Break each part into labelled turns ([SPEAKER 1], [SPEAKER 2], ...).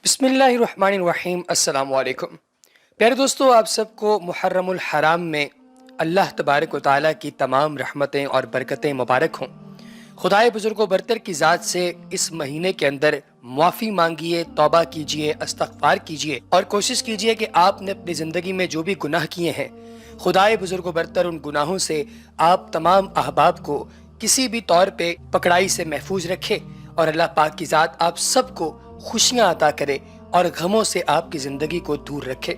[SPEAKER 1] बिस्मिल्लाहिर्रहमानिर्रहीम। अस्सलाम वालेकुम। प्यारे दोस्तों, आप सबको मुहर्रमुल हराम में अल्लाह तबारक व तआला की तमाम रहमतें और बरकतें मुबारक हों। खुदाए बुजुर्गो बरतर की ज़ात से इस महीने के अंदर माफ़ी मांगिए, तौबा कीजिए, इस्तग़फ़ार कीजिए और कोशिश कीजिए कि आपने अपनी ज़िंदगी में जो भी गुनाह किए हैं, खुदाए बुजुर्गो बरतर उन गुनाहों से आप तमाम अहबाब को किसी भी तौर पे पकड़ाई से महफूज रखे और अल्लाह पाक की ज़ात आप सबको खुशियाँ अता करे और गमों से आपकी ज़िंदगी को दूर रखे।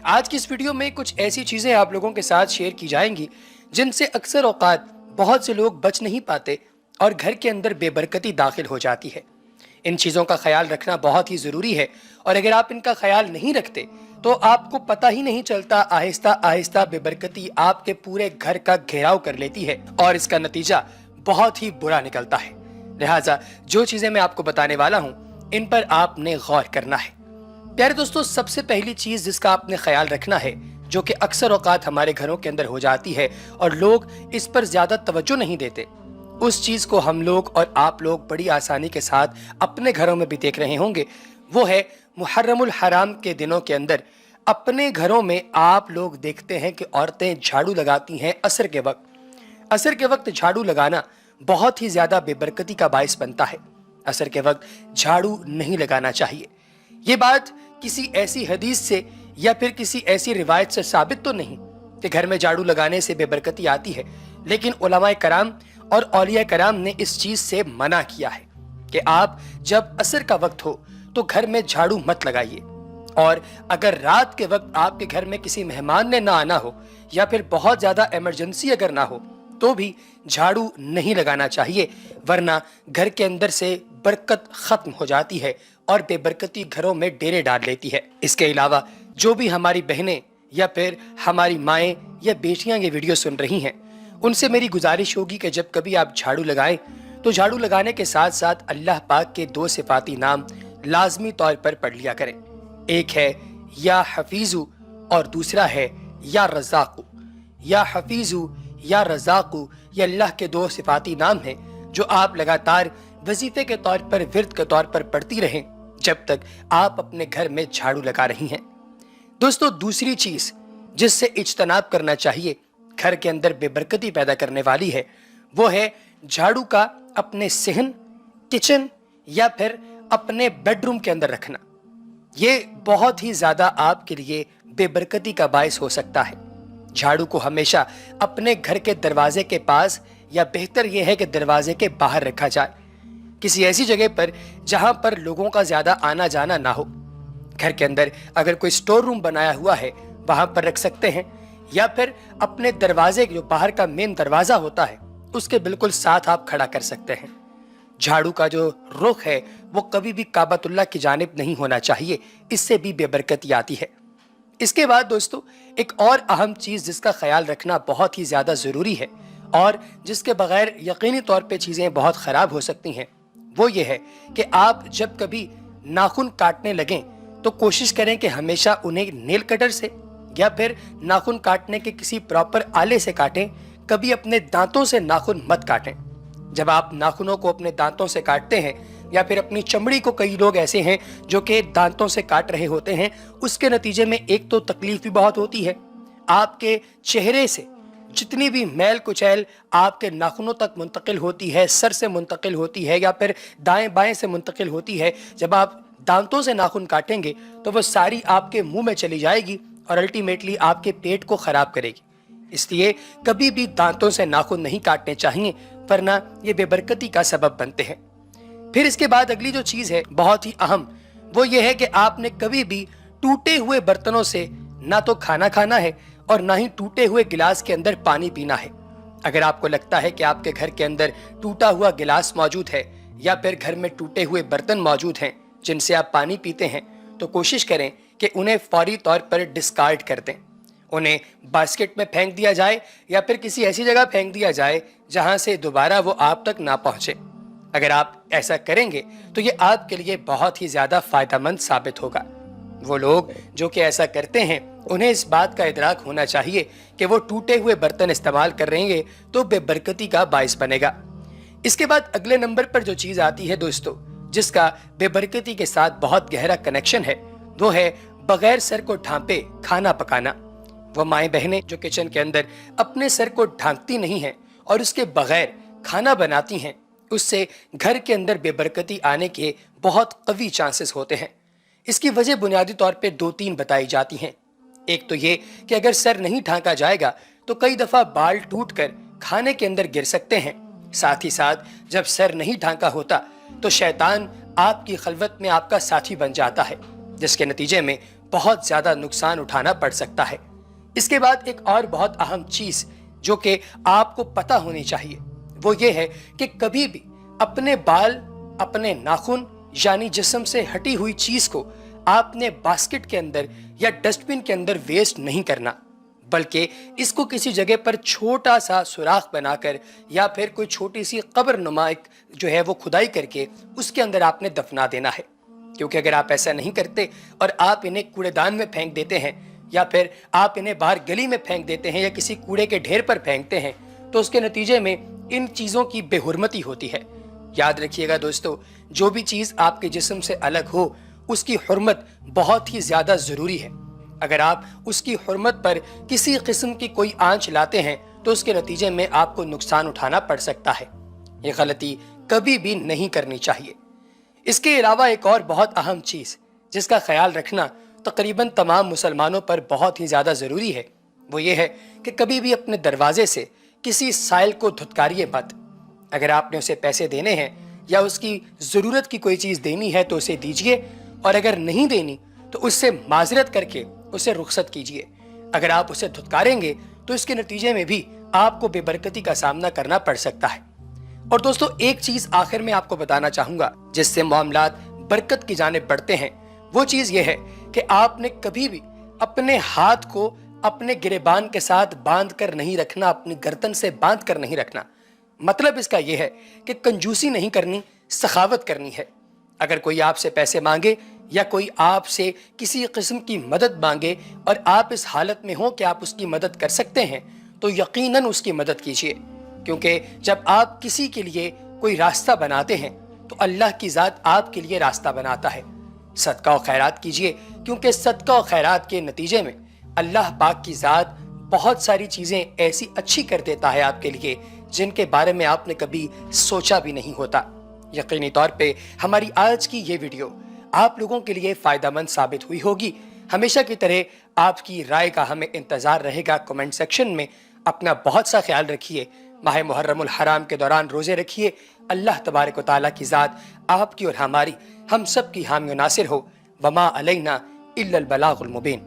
[SPEAKER 1] आज की इस वीडियो में कुछ ऐसी चीज़ें आप लोगों के साथ शेयर की जाएंगी जिनसे अक्सर औकात बहुत से लोग बच नहीं पाते और घर के अंदर बेबरकती दाखिल हो जाती है। इन चीज़ों का ख्याल रखना बहुत ही ज़रूरी है और अगर आप इनका ख्याल नहीं रखते तो आपको पता ही नहीं चलता, आहिस्ता आहिस्ता बेबरकती आपके पूरे घर का घेराव कर लेती है और इसका नतीजा बहुत ही बुरा निकलता है। लिहाजा जो चीज़ें मैं आपको बताने वाला हूँ इन पर आपने गौर करना है। प्यारे दोस्तों, सबसे पहली चीज़ जिसका आपने ख्याल रखना है, जो कि अक्सर औकात हमारे घरों के अंदर हो जाती है और लोग इस पर ज़्यादा तवज्जो नहीं देते, उस चीज़ को हम लोग और आप लोग बड़ी आसानी के साथ अपने घरों में भी देख रहे होंगे। वो है मुहर्रमुल हराम के दिनों के अंदर अपने घरों में आप लोग देखते हैं कि औरतें झाड़ू लगाती हैं असर के वक्त। असर के वक्त झाड़ू लगाना बहुत ही ज़्यादा बेबरकती का बायस बनता है। असर के वक्त झाड़ू नहीं लगाना चाहिए। ये बात किसी ऐसी हदीस से या फिर किसी ऐसी रिवायत से साबित तो नहीं कि घर में झाड़ू लगाने से बेबरकती आती है, लेकिन उलमाए कराम और औलिया कराम ने इस चीज़ से मना किया है कि आप जब असर का वक्त हो तो घर में झाड़ू मत लगाइए। और अगर रात के वक्त आपके घर में किसी मेहमान ने ना आना हो या फिर बहुत ज़्यादा इमरजेंसी अगर ना हो तो भी झाड़ू नहीं लगाना चाहिए, वरना घर के अंदर से बरकत खत्म हो जाती है और बेबरकती घरों में डेरे डाल लेती है। इसके अलावा जो भी हमारी बहनें या फिर हमारी माएँ या बेटियां ये वीडियो सुन रही हैं, उनसे मेरी गुजारिश होगी कि जब कभी आप झाड़ू लगाएं तो झाड़ू लगाने के साथ साथ अल्लाह पाक के दो सिफाती नाम लाजमी तौर पर पढ़ लिया करें। एक है या हफीजू और दूसरा है या रज़ाकू। या हफीजू या रज़ाकू ये अल्लाह के दो सिफाती नाम हैं जो आप लगातार वजीफे के तौर पर, विर्द के तौर पर पढ़ती रहें जब तक आप अपने घर में झाड़ू लगा रही हैं। दोस्तों, दूसरी चीज़ जिससे इज्तनाब करना चाहिए, घर के अंदर बेबरकती पैदा करने वाली है, वो है झाड़ू का अपने सहन, किचन या फिर अपने बेडरूम के अंदर रखना। ये बहुत ही ज़्यादा आपके लिए बेबरकती का बायस हो सकता है। झाड़ू को हमेशा अपने घर के दरवाजे के पास या बेहतर यह है कि दरवाजे के बाहर रखा जाए, किसी ऐसी जगह पर जहां पर लोगों का ज्यादा आना जाना ना हो। घर के अंदर अगर कोई स्टोर रूम बनाया हुआ है वहां पर रख सकते हैं, या फिर अपने दरवाजे जो बाहर का मेन दरवाजा होता है उसके बिल्कुल साथ आप खड़ा कर सकते हैं। झाड़ू का जो रुख है वो कभी भी काबतुल्लाह की जानिब नहीं होना चाहिए, इससे भी बेबरकती आती है। इसके बाद दोस्तों, एक और अहम चीज़ जिसका ख्याल रखना बहुत ही ज़्यादा ज़रूरी है और जिसके बगैर यकीनी तौर पे चीज़ें बहुत ख़राब हो सकती हैं, वो ये है कि आप जब कभी नाखून काटने लगें तो कोशिश करें कि हमेशा उन्हें नेल कटर से या फिर नाखून काटने के किसी प्रॉपर आले से काटें। कभी अपने दांतों से नाखून मत काटें। जब आप नाखूनों को अपने दांतों से काटते हैं या फिर अपनी चमड़ी को, कई लोग ऐसे हैं जो कि दांतों से काट रहे होते हैं, उसके नतीजे में एक तो तकलीफ भी बहुत होती है, आपके चेहरे से जितनी भी मैल कुचैल आपके नाखूनों तक मुंतकिल होती है, सर से मुंतकिल होती है या फिर दाएं बाएं से मुंतकिल होती है, जब आप दांतों से नाखून काटेंगे तो वो सारी आपके मुंह में चली जाएगी और अल्टीमेटली आपके पेट को खराब करेगी। इसलिए कभी भी दांतों से नाखून नहीं काटने चाहिए, वरना ये बेबरकती का सबब बनते हैं। फिर इसके बाद अगली जो चीज़ है बहुत ही अहम, वो ये है कि आपने कभी भी टूटे हुए बर्तनों से ना तो खाना खाना है और ना ही टूटे हुए गिलास के अंदर पानी पीना है। अगर आपको लगता है कि आपके घर के अंदर टूटा हुआ गिलास मौजूद है या फिर घर में टूटे हुए बर्तन मौजूद हैं जिनसे आप पानी पीते हैं, तो कोशिश करें कि उन्हें फौरी तौर पर डिस्कार्ड कर दें। उन्हें बास्केट में फेंक दिया जाए या फिर किसी ऐसी जगह फेंक दिया जाए जहां से दोबारा वो आप तक ना पहुंचे। अगर आप ऐसा करेंगे तो ये आपके लिए बहुत ही ज़्यादा फ़ायदेमंद साबित होगा। वो लोग जो कि ऐसा करते हैं उन्हें इस बात का इदराक होना चाहिए कि वो टूटे हुए बर्तन इस्तेमाल कर रहे हैं तो बेबरकती का बायस बनेगा। इसके बाद अगले नंबर पर जो चीज़ आती है दोस्तों, جس کا بے برکتی کے ساتھ بہت گہرا کنیکشن ہے، وہ ہے بغیر سر کو ڈھانپے کھانا پکانا۔ وہ مائیں بہنیں جو کچن کے اندر اپنے سر کو ڈھانپتی نہیں ہیں اور اس کے بغیر کھانا بناتی ہیں، اس سے گھر کے اندر بے برکتی آنے کے بہت قوی چانسز ہوتے ہیں۔ اس کی وجہ بنیادی طور پہ 2-3 بتائی جاتی ہیں۔ ایک تو یہ کہ اگر سر نہیں ڈھانکا جائے گا تو کئی دفعہ بال ٹوٹ کر کھانے کے اندر گر سکتے ہیں۔ ساتھ ہی ساتھ جب سر نہیں ڈھانکا ہوتا تو شیطان آپ کی خلوت میں آپ کا ساتھی بن جاتا ہے، جس کے نتیجے میں بہت زیادہ نقصان اٹھانا پڑ سکتا ہے۔ اس کے بعد ایک اور بہت اہم چیز جو کہ آپ کو پتہ ہونی چاہیے، وہ یہ ہے کہ کبھی بھی اپنے بال، اپنے ناخن یعنی جسم سے ہٹی ہوئی چیز کو آپ نے باسکٹ کے اندر یا ڈسٹ بن کے اندر ویسٹ نہیں کرنا، بلکہ اس کو کسی جگہ پر چھوٹا سا سوراخ بنا کر یا پھر کوئی چھوٹی سی قبر نما جو ہے وہ کھدائی کر کے اس کے اندر آپ نے دفنا دینا ہے۔ کیونکہ اگر آپ ایسا نہیں کرتے اور آپ انہیں کوڑے دان میں پھینک دیتے ہیں یا پھر آپ انہیں باہر گلی میں پھینک دیتے ہیں یا کسی کوڑے کے ڈھیر پر پھینکتے ہیں تو اس کے نتیجے میں ان چیزوں کی بے حرمتی ہوتی ہے۔ یاد رکھیے گا دوستو، جو بھی چیز آپ کے جسم سے الگ ہو اس کی حرمت بہت ہی زیادہ ضروری ہے۔ اگر آپ اس کی حرمت پر کسی قسم کی کوئی آنچ لاتے ہیں تو اس کے نتیجے میں آپ کو نقصان اٹھانا پڑ سکتا ہے۔ یہ غلطی کبھی بھی نہیں کرنی چاہیے۔ اس کے علاوہ ایک اور بہت اہم چیز جس کا خیال رکھنا تقریباً تمام مسلمانوں پر بہت ہی زیادہ ضروری ہے، وہ یہ ہے کہ کبھی بھی اپنے دروازے سے کسی سائل کو دھتکاریے مت۔ اگر آپ نے اسے پیسے دینے ہیں یا اس کی ضرورت کی کوئی چیز دینی ہے تو اسے دیجئے، اور اگر نہیں دینی تو اس سے معذرت کر کے اسے رخصت کیجئے۔ اگر آپ اسے دھتکاریں گے تو اس کے نتیجے میں بھی آپ کو بے برکتی کا سامنا کرنا پڑ سکتا ہے۔ اور دوستو، ایک چیز آخر میں آپ کو بتانا چاہوں گا جس سے معاملات برکت کی جانب بڑھتے ہیں، وہ چیز یہ ہے کہ آپ نے کبھی بھی اپنے ہاتھ کو اپنے گریبان کے ساتھ باندھ کر نہیں رکھنا، اپنی گردن سے باندھ کر نہیں رکھنا۔ مطلب اس کا یہ ہے کہ کنجوسی نہیں کرنی، سخاوت کرنی ہے۔ اگر کوئی آپ سے پیسے مانگے یا کوئی آپ سے کسی قسم کی مدد مانگے اور آپ اس حالت میں ہوں کہ آپ اس کی مدد کر سکتے ہیں تو یقیناً اس کی مدد کیجیے، کیونکہ جب آپ کسی کے لیے کوئی راستہ بناتے ہیں تو اللہ کی ذات آپ کے لیے راستہ بناتا ہے۔ صدقہ و خیرات کیجیے، کیونکہ صدقہ و خیرات کے نتیجے میں اللہ پاک کی ذات بہت ساری چیزیں ایسی اچھی کر دیتا ہے آپ کے لیے جن کے بارے میں آپ نے کبھی سوچا بھی نہیں ہوتا۔ یقینی طور پہ ہماری آج کی یہ ویڈیو آپ لوگوں کے لیے فائدہ مند ثابت ہوئی ہوگی۔ ہمیشہ کی طرح آپ کی رائے کا ہمیں انتظار رہے گا کمنٹ سیکشن میں۔ اپنا بہت سا خیال رکھیے، ماہ محرم الحرام کے دوران روزے رکھیے۔ اللہ تبارک و تعالیٰ کی ذات آپ کی اور ہم سب کی حامی و ناصر ہو۔ وما علینا الا البلاغ المبین۔